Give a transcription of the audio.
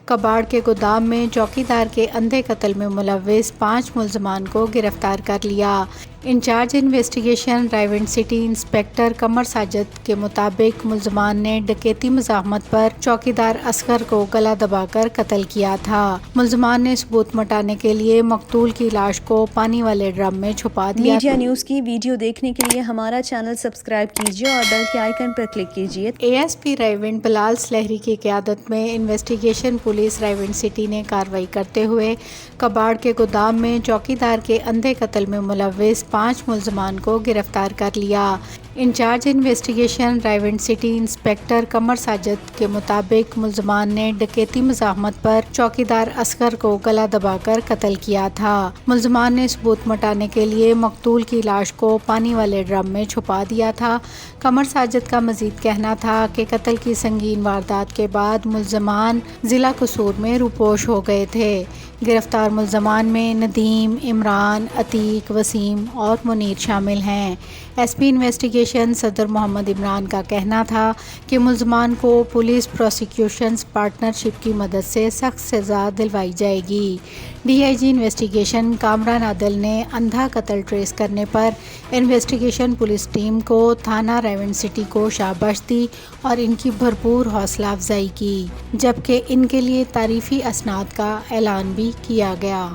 کباڑ کے گودام میں چوکیدار کے اندھے قتل میں ملوث 5 ملزمان کو گرفتار کر لیا۔ In charge investigation Raiwind city inspector Qamar Sajid کے مطابق ملزمان نے ڈکیتی مزاحمت پر چوکیدار اصغر کو گلا دبا کر قتل کیا تھا۔ ملزمان نے ثبوت مٹانے کے لیے مقتول کی لاش کو پانی والے ڈرم میں چھپا دیا۔ میڈیا نیوز کی ویڈیو دیکھنے کے لیے ہمارا چینل سبسکرائب کیجیے اور بیل کے آئیکن پر کلک کیجیے۔ اے ایس پی رائیونڈ بلال سلہری کی قیادت میں انویسٹیگیشن پولیس رائیونڈ سٹی نے کارروائی کرتے ہوئے کباڑ کے گودام میں چوکیدار کے اندھے قتل میں ملوث 5 ملزمان کو گرفتار کر لیا۔ In charge investigation Raiwind city inspector Qamar Sajid کے مطابق ملزمان نے ڈکیتی مزاحمت پر چوکیدار اصغر کو گلا دبا کر قتل کیا تھا۔ ملزمان نے ثبوت مٹانے کے لیے مقتول کی لاش کو پانی والے ڈرم میں چھپا دیا تھا۔ قمر ساجد کا مزید کہنا تھا کہ قتل کی سنگین واردات کے بعد ملزمان ضلع قصور میں روپوش ہو گئے تھے۔ گرفتار ملزمان میں ندیم، عمران، عتیق، وسیم اور منیر شامل ہیں۔ ایس پی انویسٹیگیشن صدر محمد عمران کا کہنا تھا کہ ملزمان کو پولیس پروسیکیوشنز پارٹنرشپ کی مدد سے سخت سزا دلوائی جائے گی۔ D I G investigation Kamran Adil نے اندھا قتل ٹریس کرنے پر انویسٹیگیشن پولیس ٹیم کو تھانہ رائیونڈ سٹی کو شاباش دی اور ان کی بھرپور حوصلہ افزائی کی، جبکہ ان کے لیے تعریفی اسناد کا اعلان بھی کیا گیا۔